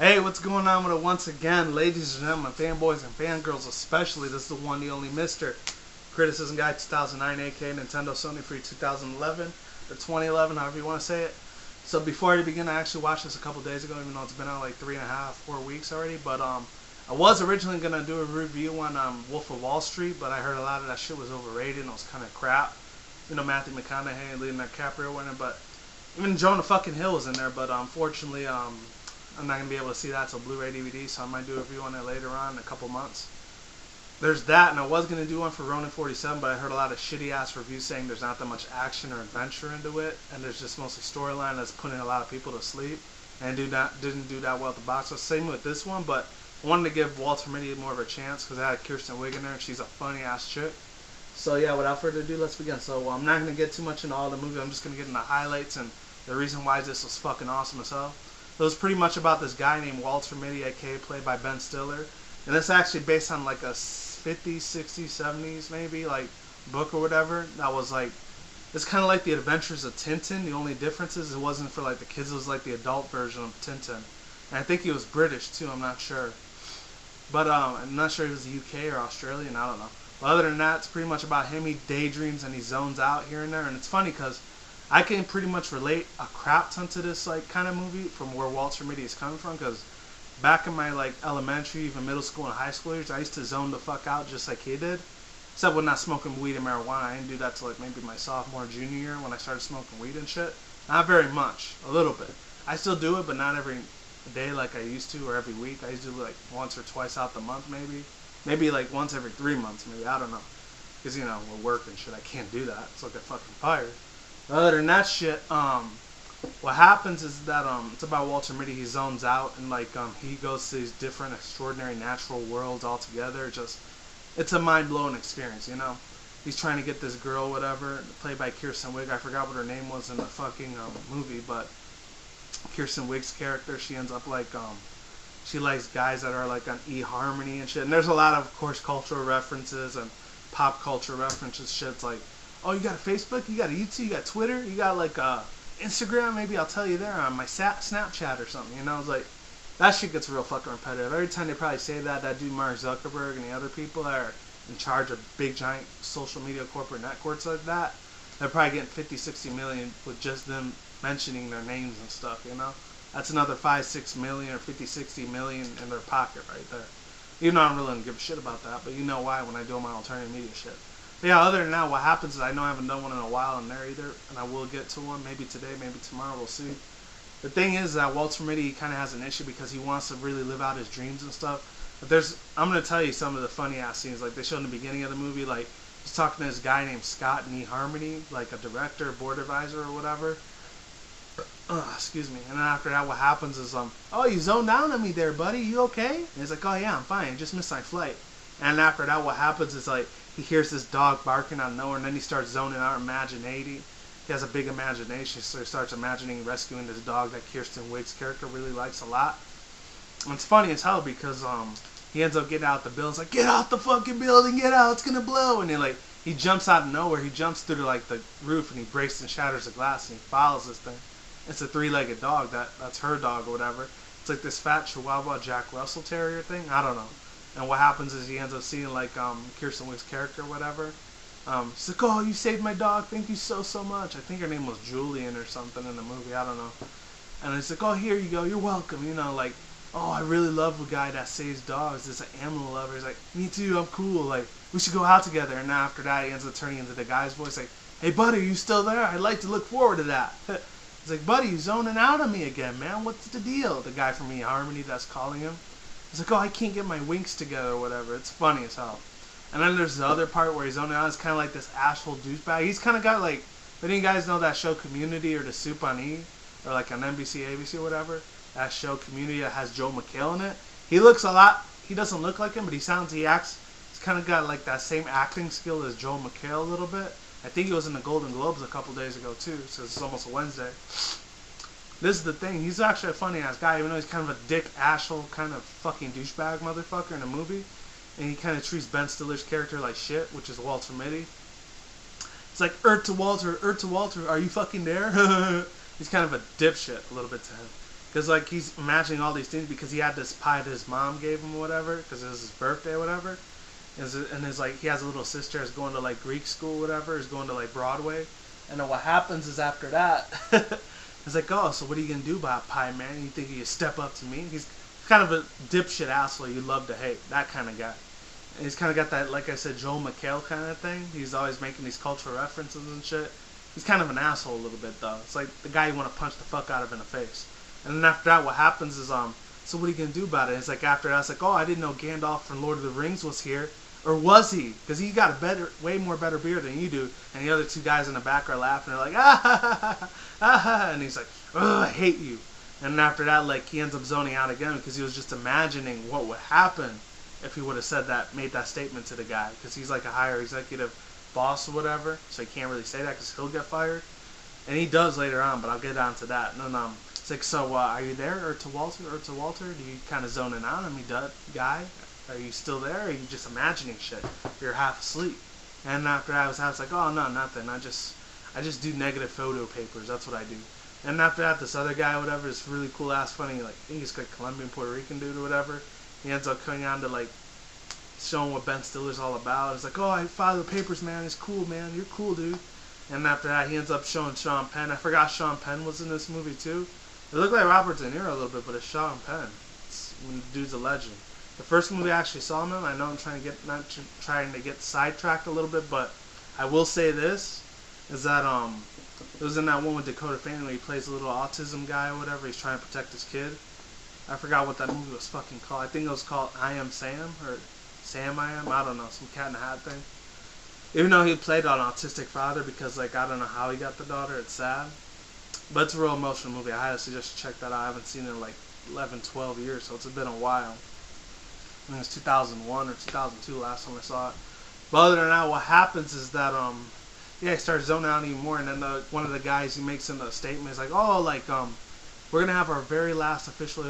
Hey, what's going on with it once again, ladies and gentlemen, fanboys and fangirls especially. This is the one, the only Mr. Criticism Guy 2009, aka Nintendo Sony Free 2011, or 2011, however you want to say it. So before I begin, I actually watched this a couple days ago, even though it's been out like 3.5, 4 weeks already. But I was originally going to do a review on Wolf of Wall Street, but I heard a lot of that shit was overrated and it was kind of crap. You know, Matthew McConaughey and Leonardo DiCaprio were in it, but even Jonah fucking Hill was in there, but unfortunately, I'm not going to be able to see that till Blu-ray DVD, so I might do a review on it later on in a couple months. There's that, and I was going to do one for Ronin 47, but I heard a lot of shitty-ass reviews saying there's not that much action or adventure into it, and there's just mostly storyline that's putting a lot of people to sleep, and didn't do that well at the box office. Same with this one, but I wanted to give Walter Mitty more of a chance, because I had Kirsten Wiig in there, and she's a funny-ass chick. So yeah, without further ado, let's begin. So I'm not going to get too much into all the movie, I'm just going to get into highlights and the reason why this was fucking awesome as hell. So it was pretty much about this guy named Walter Mitty, aka played by Ben Stiller. And it's actually based on like a 50s, 60s, 70s maybe, like book or whatever. That was like, it's kind of like the Adventures of Tintin. The only difference is it wasn't for like the kids, it was like the adult version of Tintin. And I think he was British too, I'm not sure. But I'm not sure if he was UK or Australian, I don't know. But other than that, it's pretty much about him. He daydreams and he zones out here and there. And it's funny because I can pretty much relate a crap ton to this like kind of movie from where Walter Mitty is coming from, because back in my like elementary, even middle school and high school years, I used to zone the fuck out just like he did. Except when not smoking weed and marijuana. I didn't do that till like maybe my sophomore, junior year when I started smoking weed and shit. Not very much, a little bit. I still do it, but not every day like I used to, or every week. I used to do it like once or twice out the month maybe. Maybe like once every 3 months maybe, I don't know. Because you know, with work and shit, I can't do that. It's like a fucking fired. Other than that shit, what happens is that it's about Walter Mitty. He zones out and like he goes to these different extraordinary natural worlds altogether. It's a mind-blowing experience, you know. He's trying to get this girl, whatever, played by Kirsten Wiig. I forgot what her name was in the fucking movie, but Kirsten Wiig's character, she ends up like she likes guys that are like on eHarmony and shit. And there's a lot of course, cultural references and pop culture references. Shit's like, oh, you got a Facebook, you got a YouTube, you got Twitter, you got like Instagram, maybe I'll tell you there on my Snapchat or something, you know. It's like, that shit gets real fucking repetitive. Every time they probably say that, that dude Mark Zuckerberg and the other people that are in charge of big giant social media corporate networks like that, they're probably getting 50, 60 million with just them mentioning their names and stuff, you know. That's another 5, 6 million or 50, 60 million in their pocket right there. Even though I don't really give a shit about that, but you know why when I do my alternative media shit. But yeah, other than that, what happens is I know I haven't done one in a while in there either, and I will get to one maybe today, maybe tomorrow, we'll see. The thing is that Walter Mitty kind of has an issue because he wants to really live out his dreams and stuff. But I'm going to tell you some of the funny ass scenes, like they show in the beginning of the movie, like he's talking to this guy named Scott in eHarmony, like a director, board advisor or whatever. Excuse me. And then after that, what happens is, oh, you zoned down on me there, buddy, you okay? And he's like, oh yeah, I'm fine, just missed my flight. And after that, what happens is like, he hears this dog barking out of nowhere, and then he starts zoning out, imaginating. He has a big imagination, so he starts imagining rescuing this dog that Kirsten Wiig's character really likes a lot. And it's funny as hell because he ends up getting out the building. It's like, get out the fucking building, get out, it's gonna blow. And he jumps out of nowhere. He jumps through like the roof, and he breaks and shatters the glass, and he follows this thing. It's a 3-legged dog. That's her dog or whatever. It's like this fat Chihuahua Jack Russell Terrier thing. I don't know. And what happens is he ends up seeing like Kirsten Wiig's character or whatever. She's like, oh, you saved my dog, thank you so much. I think her name was Julian or something in the movie, I don't know. And he's like, oh, here you go, you're welcome, you know, like, oh, I really love a guy that saves dogs, this animal lover. He's like, me too, I'm cool, like, we should go out together. And then after that, he ends up turning into the guy's voice, like, hey buddy, are you still there? I'd like to look forward to that. He's like, buddy, you're zoning out on me again, man, what's the deal? The guy from eHarmony that's calling him. He's like, oh, I can't get my winks together or whatever. It's funny as hell. And then there's the other part where he's zoning out. It's kind of like this asshole douchebag. He's kind of got like, if any of you guys know that show Community or The Soup on E, or like on NBC, ABC or whatever, that show Community that has Joel McHale in it. He doesn't look like him, but he acts, he's kind of got like that same acting skill as Joel McHale a little bit. I think he was in the Golden Globes a couple days ago too, so it's almost a Wednesday. This is the thing, he's actually a funny ass guy, even though he's kind of a dick, asshole, kind of fucking douchebag motherfucker in the movie. And he kind of treats Ben Stiller's character like shit, which is Walter Mitty. It's like, to Walter, are you fucking there? He's kind of a dipshit a little bit to him. Because, like, he's imagining all these things because he had this pie that his mom gave him or whatever, because it was his birthday or whatever. And his, like, he has a little sister who's going to, like, Greek school or whatever, is going to, like, Broadway. And then what happens is after that, it's like, oh, so what are you going to do about pie, man? You think you step up to me? He's kind of a dipshit asshole you love to hate. That kind of guy. And he's kind of got that, like I said, Joel McHale kind of thing. He's always making these cultural references and shit. He's kind of an asshole a little bit, though. It's like the guy you want to punch the fuck out of in the face. And then after that, what happens is, so what are you going to do about it? It's like after that, it's like, oh, I didn't know Gandalf from Lord of the Rings was here. Or was he? Because he got a way more better beard than you do. And the other two guys in the back are laughing. They're like, ah, ha, ha, ha, ha, ha. And he's like, oh, I hate you. And after that, like, he ends up zoning out again because he was just imagining what would happen if he would have said that, made that statement to the guy. Because he's like a higher executive boss or whatever. So he can't really say that because he'll get fired. And he does later on, but I'll get on to that. And then, it's like, so, are you there, or to Walter? Do you kind of zoning out? I mean, guy? Are you still there, or are you just imagining shit? You're half asleep. And after I was like, oh, no, nothing. I just do negative photo papers. That's what I do. And after that, this other guy, whatever, this really cool ass funny, like, I think he's like Colombian, Puerto Rican dude or whatever. He ends up coming on to, like, showing what Ben Stiller's all about. It's like, oh, I filed the papers, man. It's cool, man. You're cool, dude. And after that, he ends up showing Sean Penn. I forgot Sean Penn was in this movie, too. It looked like Robert De Niro a little bit, but it's Sean Penn. The dude's a legend. The first movie I actually saw him in, I know I'm not trying to get sidetracked a little bit, but I will say this, is that it was in that one with Dakota Fanning where he plays a little autism guy or whatever. He's trying to protect his kid. I forgot what that movie was fucking called. I think it was called I Am Sam, or Sam I Am. I don't know, some cat in the hat thing. Even though he played an autistic father, because, like, I don't know how he got the daughter. It's sad. But it's a real emotional movie. I highly suggest you check that out. I haven't seen it in like 11, 12 years, so it's been a while. I think it was 2001 or 2002 last time I saw it. But other than that, what happens is that, yeah, he starts zoning out even more, and then one of the guys, he makes in a statement, is like, oh, like, we're going to have our very last official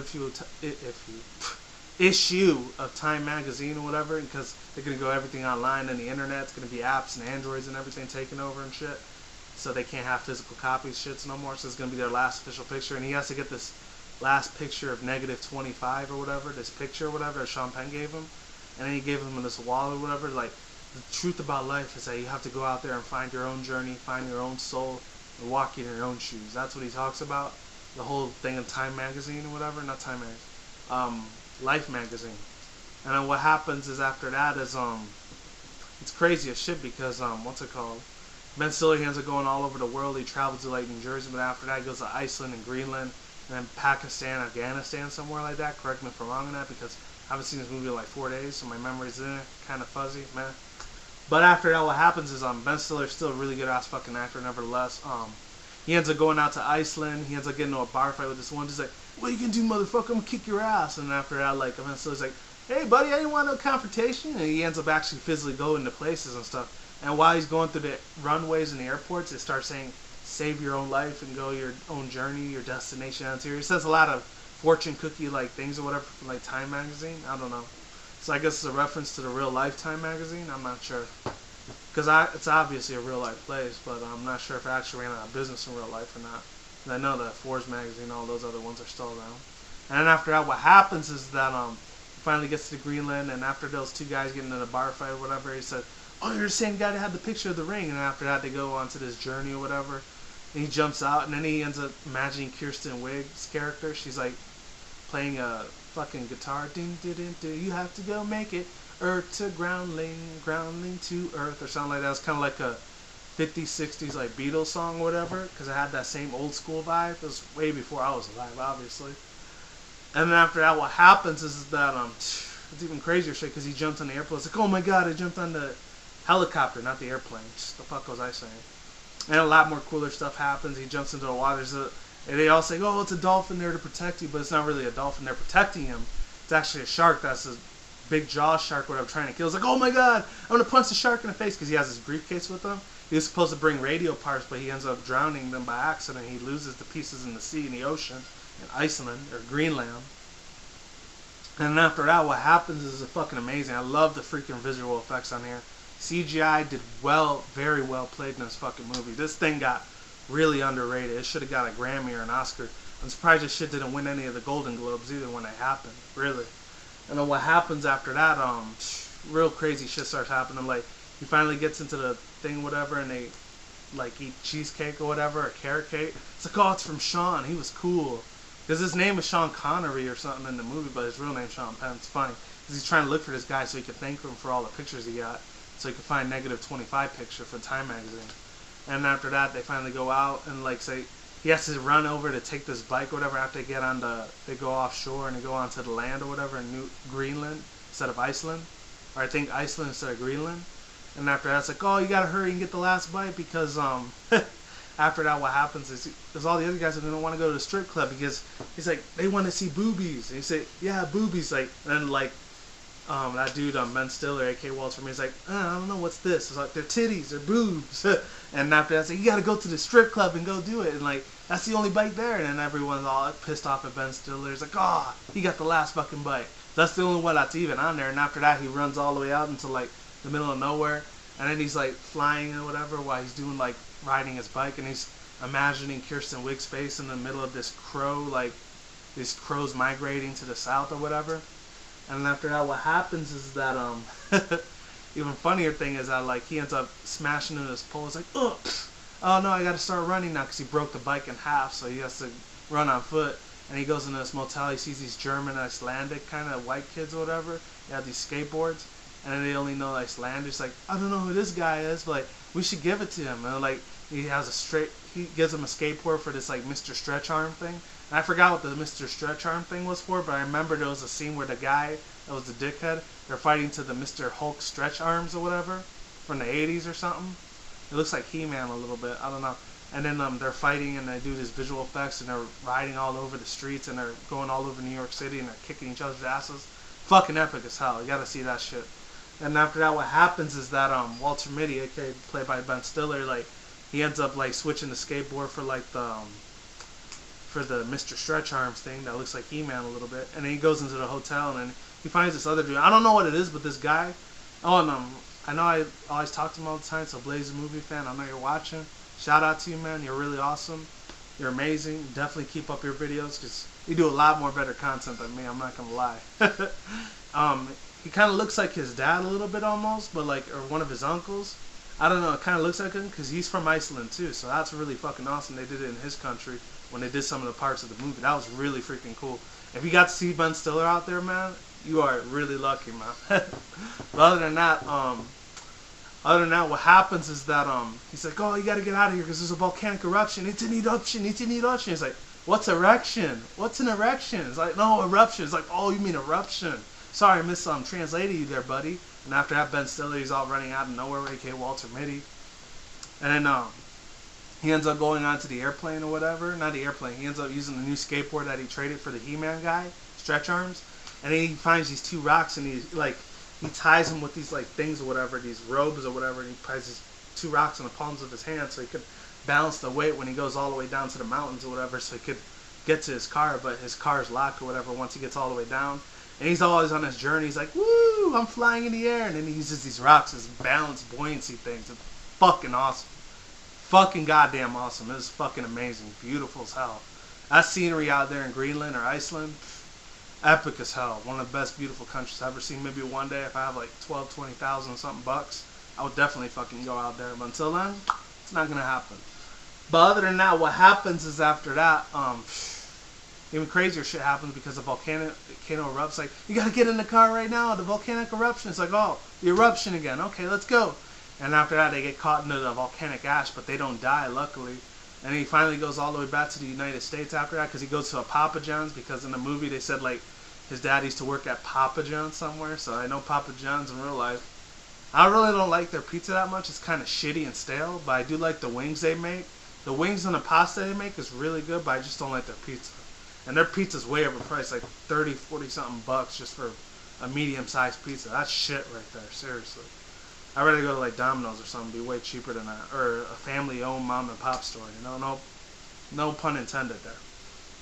issue of Time Magazine or whatever, because they're going to go everything online and the internet. It's going to be apps and Androids and everything taking over and shit. So they can't have physical copies shits no more. So it's going to be their last official picture. And he has to get this last picture of -25 or whatever, this picture or whatever that Sean Penn gave him. And then he gave him this wall or whatever. Like, the truth about life is that you have to go out there and find your own journey, find your own soul, and walk in your own shoes. That's what he talks about. The whole thing in Time Magazine or whatever. Not Time Magazine. Life Magazine. And then what happens is after that is, it's crazy as shit because, what's it called? Ben Stiller, he ends up going all over the world. He travels to, like, New Jersey, but after that he goes to Iceland and Greenland, and then Pakistan, Afghanistan, somewhere like that. Correct me if I'm wrong on that, because I haven't seen this movie in like 4 days, so my memory's kind of fuzzy, man. But after that, what happens is, Ben Stiller's still a really good ass fucking actor, nevertheless. He ends up going out to Iceland. He ends up getting into a bar fight with this one. He's like, what you gonna do, motherfucker? I'm gonna kick your ass. And after that, like, Ben Stiller's like, hey, buddy, I didn't want no confrontation. And he ends up actually physically going to places and stuff. And while he's going through the runways and the airports, it starts saying, save your own life and go your own journey, your destination ends here. He says a lot of fortune cookie-like things or whatever from, like, Time Magazine. I don't know. So I guess it's a reference to the real life Time Magazine. I'm not sure. Because it's obviously a real life place, but I'm not sure if it actually ran out of business in real life or not. And I know that Forbes Magazine, all those other ones are still around. And then after that, what happens is that he finally gets to Greenland, and after those two guys getting in a bar fight or whatever, he said, oh, you're the same guy that had the picture of the ring. And after that, they go on to this journey or whatever. And he jumps out, and then he ends up imagining Kirsten Wiig's character. She's like playing a fucking guitar. Ding, ding, ding, ding. You have to go make it. Earth to groundling, groundling to earth, or something like that. It's kind of like a 50s, 60s like Beatles song or whatever, because it had that same old school vibe. It was way before I was alive, obviously. And then after that, what happens is that it's even crazier shit, because he jumps on the airplane. It's like, oh my god, I jumped on the helicopter, not the airplane. Just the fuck was I saying? And a lot more cooler stuff happens. He jumps into the water, and they all say, oh, it's a dolphin there to protect you, but it's not really a dolphin there protecting him. It's actually a shark that's a big jaw shark, what I'm trying to kill. It's like, oh my god, I'm gonna punch the shark in the face, because he has his briefcase with him. He was supposed to bring radio parts, but he ends up drowning them by accident. He loses the pieces in the sea, in the ocean, in Iceland, or Greenland. And then after that, what happens is fucking amazing. I love the freaking visual effects on here. CGI did well, very well played in this fucking movie. This thing got really underrated. It should have got a Grammy or an Oscar. I'm surprised this shit didn't win any of the Golden Globes either when it happened, really. And then what happens after that, real crazy shit starts happening. Like, he finally gets into the thing, whatever, and they, like, eat cheesecake or whatever, or carrot cake. It's like, oh, it's from Sean. He was cool. Because his name is Sean Connery or something in the movie, but his real name's Sean Penn. It's funny. Because he's trying to look for this guy so he could thank him for all the pictures he got. So he could find negative 25 picture for Time Magazine. And after that, they finally go out and, like, say, he has to run over to take this bike or whatever after they get on they go offshore and they go onto the land or whatever in Greenland instead of Iceland. Or I think Iceland instead of Greenland. And after that, it's like, oh, you gotta hurry and get the last bite because, after that, what happens is, there's all the other guys that don't want to go to the strip club because he's like, they want to see boobies. And he said, yeah, boobies. Like, and then, like, that dude, Ben Stiller, a.k.a. Walter Mitty, he's like, I don't know, what's this? It's like, they're titties, they're boobs. And after that, it's like, you gotta go to the strip club and go do it. And, like, that's the only bite there. And then everyone's all pissed off at Ben Stiller. He's like, oh, he got the last fucking bite. That's the only one that's even on there. And after that, he runs all the way out into, like, the middle of nowhere. And then he's, like, flying or whatever while he's doing, like, riding his bike. And he's imagining Kirsten Wiig's face in the middle of this crow, like, these crows migrating to the south or whatever. And after that, what happens is that, even funnier thing is that, like, he ends up smashing into his pole. It's like, oh no, I gotta start running now because he broke the bike in half, so he has to run on foot. And he goes into this motel, he sees these German, Icelandic kind of white kids or whatever. They have these skateboards, and then they only know Icelandic. It's like, I don't know who this guy is, but, like, we should give it to him. And, like, he gives him a skateboard for this, like, Mr. Stretch Arm thing. And I forgot what the Mr. Stretch Arm thing was for, but I remember there was a scene where the guy that was the dickhead, they're fighting to the Mr. Hulk Stretch Arms or whatever from the 80s or something. It looks like He-Man a little bit, I don't know. And then they're fighting and they do this visual effects and they're riding all over the streets and they're going all over New York City and they're kicking each other's asses. Fucking epic as hell. You gotta see that shit. And after that, what happens is that Walter Mitty, aka played by Ben Stiller, like, he ends up, like, switching the skateboard for, like, for the Mr. Stretch Arms thing that looks like He-Man a little bit. And then he goes into the hotel and then he finds this other dude. I don't know what it is, but this guy. Oh, and I know I always talk to him all the time, so Blaze a movie fan. I know you're watching. Shout out to you, man. You're really awesome. You're amazing. Definitely keep up your videos because you do a lot more better content than me. I'm not going to lie. He kind of looks like his dad a little bit almost, but like, or one of his uncles. I don't know. It kind of looks like him because he's from Iceland too, so that's really fucking awesome. They did it in his country when they did some of the parts of the movie. That was really freaking cool. If you got to see Ben Stiller out there, man, you are really lucky, man. But other than that, what happens is that he's like, oh, you got to get out of here because there's a volcanic eruption. It's an eruption. It's an eruption. He's like, what's erection? What's an erection? It's like, no, eruption. It's like, oh, you mean eruption? Sorry, I translated you there, buddy. And after that, Ben Stiller, he's all running out of nowhere, a.k.a. Walter Mitty. And then he ends up going onto the airplane or whatever. Not the airplane. He ends up using the new skateboard that he traded for the He-Man guy, Stretch Arms. And then he finds these two rocks and he ties them with these, like, things or whatever, these robes or whatever. And he ties these two rocks in the palms of his hands so he could balance the weight when he goes all the way down to the mountains or whatever, so he could get to his car. But his car is locked or whatever once he gets all the way down. And he's always on his journey. He's like, woo, I'm flying in the air. And then he uses these rocks as balance buoyancy things. It's fucking awesome. Fucking goddamn awesome. It was fucking amazing. Beautiful as hell. That scenery out there in Greenland or Iceland, epic as hell. One of the best beautiful countries I've ever seen. Maybe one day if I have like 12, 20,000 something bucks, I would definitely fucking go out there. But until then, it's not going to happen. But other than that, what happens is after that, even crazier shit happens because the volcano erupts. Like, you gotta get in the car right now. The volcanic eruption. It's like, oh, the eruption again. Okay, let's go. And after that, they get caught into the volcanic ash, but they don't die, luckily. And he finally goes all the way back to the United States after that because he goes to a Papa John's because in the movie they said, like, his dad used to work at Papa John's somewhere. So I know Papa John's in real life. I really don't like their pizza that much. It's kind of shitty and stale, but I do like the wings they make. The wings and the pasta they make is really good, but I just don't like their pizza. And their pizza's way overpriced, like 30, 40 something bucks just for a medium-sized pizza. That's shit right there, seriously. I'd rather go to like Domino's or something, be way cheaper than that. Or a family-owned mom and pop store, you know? No pun intended there.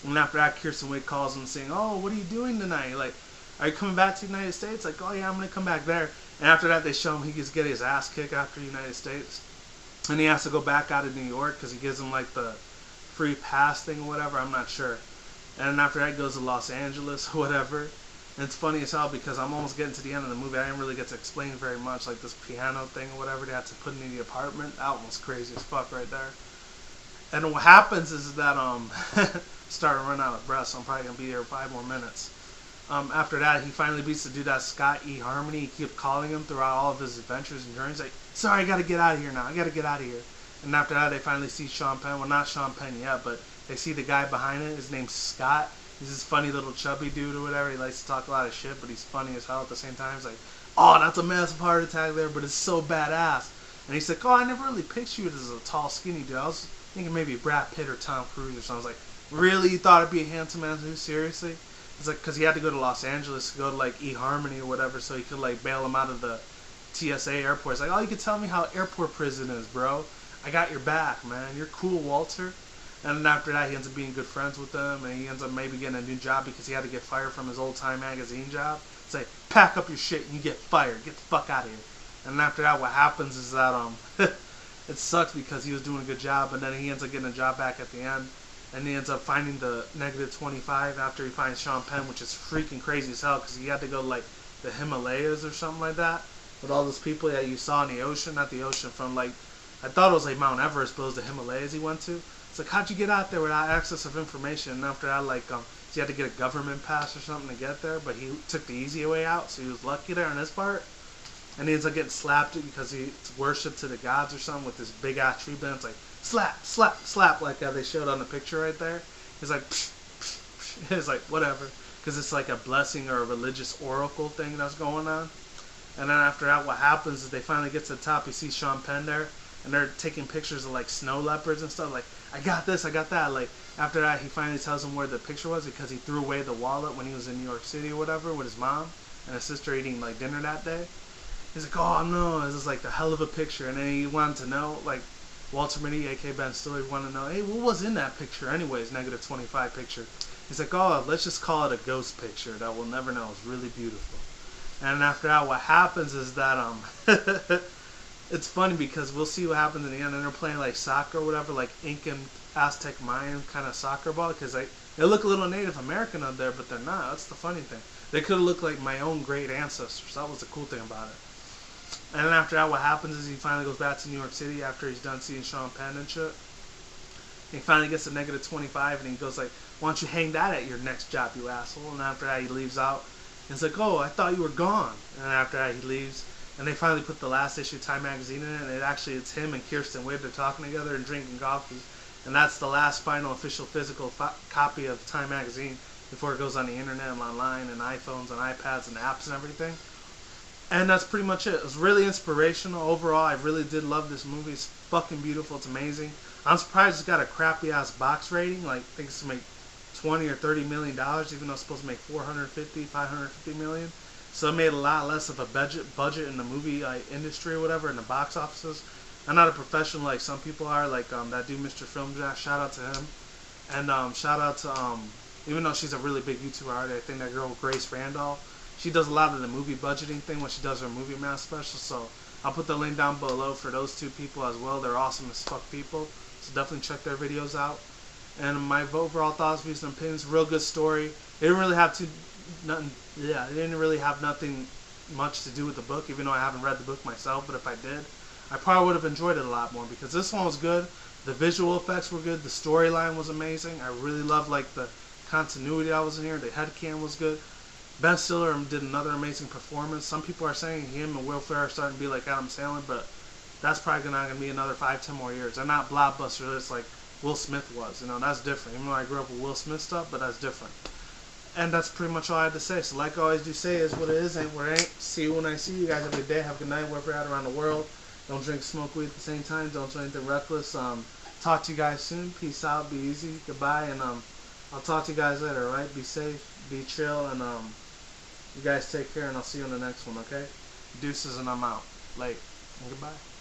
And after that, Kirsten Wiig calls him saying, oh, what are you doing tonight? Like, are you coming back to the United States? Like, oh yeah, I'm going to come back there. And after that, they show him he gets get his ass kicked after the United States. And he has to go back out of New York because he gives him like the free pass thing or whatever. I'm not sure. And then after that, he goes to Los Angeles or whatever. And it's funny as hell because I'm almost getting to the end of the movie. I didn't really get to explain very much, like this piano thing or whatever they had to put in the apartment. That one was crazy as fuck right there. And what happens is that starting to run out of breath, so I'm probably gonna be here 5 more minutes. After that, he finally beats the dude that Scott E. Harmony. He kept calling him throughout all of his adventures and journeys. Like, sorry, I gotta get out of here now. I gotta get out of here. And after that, they finally see Sean Penn. Well, not Sean Penn yet, but they see the guy behind it. His name's Scott. He's this funny little chubby dude or whatever. He likes to talk a lot of shit, but he's funny as hell at the same time. He's like, oh, that's a massive heart attack there, but it's so badass. And he's like, oh, I never really pictured you as a tall, skinny dude. I was thinking maybe Brad Pitt or Tom Cruise or something. I was like, really? You thought I'd be a handsome man too? Seriously? It's like, because he had to go to Los Angeles to go to, like, eHarmony or whatever, so he could, like, bail him out of the TSA airport. It's like, oh, you can tell me how airport prison is, bro. I got your back, man. You're cool, Walter. And then after that, he ends up being good friends with them, and he ends up maybe getting a new job because he had to get fired from his old Time magazine job. It's like, pack up your shit and you get fired. Get the fuck out of here. And then after that, what happens is that it sucks because he was doing a good job, and then he ends up getting a job back at the end, and he ends up finding the -25 after he finds Sean Penn, which is freaking crazy as hell because he had to go like the Himalayas or something like that with all those people that you saw in the ocean, not the ocean from like, I thought it was like Mount Everest, but it was the Himalayas he went to. It's like, how'd you get out there without access of information? And after that, like, he had to get a government pass or something to get there, but he took the easy way out, so he was lucky there on this part. And he ends up getting slapped because he worshipped to the gods or something with this big ass tree band. It's like, slap, slap, slap, like they showed on the picture right there. He's like, psh, psh, psh. It's like, whatever, because it's like a blessing or a religious oracle thing that's going on. And then after that, what happens is they finally get to the top. You see Sean Penn there, and they're taking pictures of like snow leopards and stuff. Like, I got this, I got that. Like, after that, he finally tells him where the picture was because he threw away the wallet when he was in New York City or whatever with his mom and his sister eating like dinner that day. He's like, oh no, this is like the hell of a picture. And then he wanted to know, like, Walter Mitty, aka Ben Stiller, wanted to know, hey, what was in that picture anyways, -25 picture? He's like, oh, let's just call it a ghost picture that we'll never know. It's really beautiful. And after that, what happens is that it's funny because we'll see what happens in the end, and they're playing like soccer or whatever, like Incan, Aztec, Mayan kind of soccer ball, because they look a little Native American up there, but they're not. That's the funny thing. They could have looked like my own great ancestors. That was the cool thing about it. And then after that, what happens is he finally goes back to New York City after he's done seeing Sean Penn and shit. He finally gets a -25, and he goes like, why don't you hang that at your next job, you asshole? And after that, he leaves out. And it's like, oh, I thought you were gone. And then after that, he leaves. And they finally put the last issue of Time magazine in it, and it's him and Kirsten Wiig. They're talking together and drinking coffee. And that's the last final official physical copy of Time magazine before it goes on the internet and online and iPhones and iPads and apps and everything. And that's pretty much it. It was really inspirational. Overall, I really did love this movie. It's fucking beautiful. It's amazing. I'm surprised it's got a crappy-ass box rating. Like, I think it's to make $20 or $30 million, even though it's supposed to make $550 million. So it made a lot less of a budget in the movie industry or whatever, in the box offices. I'm not a professional like some people are, like that dude Mr. Film Jack. Shout out to him. And shout out to, even though she's a really big YouTuber already, I think that girl Grace Randolph, she does a lot of the movie budgeting thing when she does her Movie Math special. So I'll put the link down below for those two people as well. They're awesome as fuck people. So definitely check their videos out. And my overall thoughts, views, and opinions, real good story. It didn't really have nothing much to do with the book, even though I haven't read the book myself. But if I did, I probably would have enjoyed it a lot more because this one was good. The visual effects were good. The storyline was amazing. I really loved like the continuity that was in here. The headcanon was good. Ben Stiller did another amazing performance. Some people are saying him and Will Ferrell are starting to be like Adam Sandler, but that's probably not going to be another 5-10 more years. They're not blockbusters like Will Smith was. You know, that's different. Even though I grew up with Will Smith stuff, but that's different. And that's pretty much all I had to say. So like I always do say, is what it is, ain't what it ain't. See you when I see you guys. Have a good day. Have a good night wherever you're at around the world. Don't drink, smoke weed at the same time. Don't do anything reckless. Talk to you guys soon. Peace out. Be easy. Goodbye. And I'll talk to you guys later, alright? Be safe. Be chill. And you guys take care. And I'll see you on the next one, okay? Deuces and I'm out. Late. And goodbye.